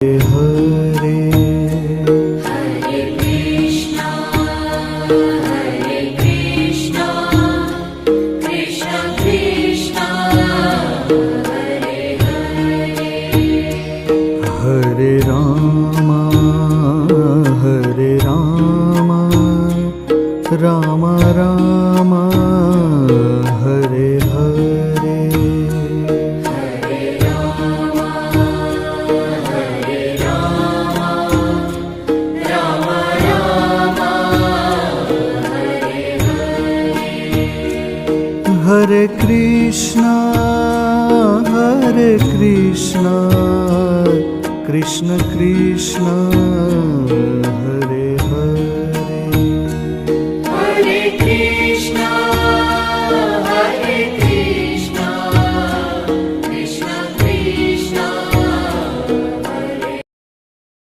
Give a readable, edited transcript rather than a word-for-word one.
Hare Hare Krishna Krishna Krishna Hare Hare Hare Ram Ram Ram Hare Hare Hare Ram Ram Ram Hare Hare Hare Krishna Krishna Krishna Hare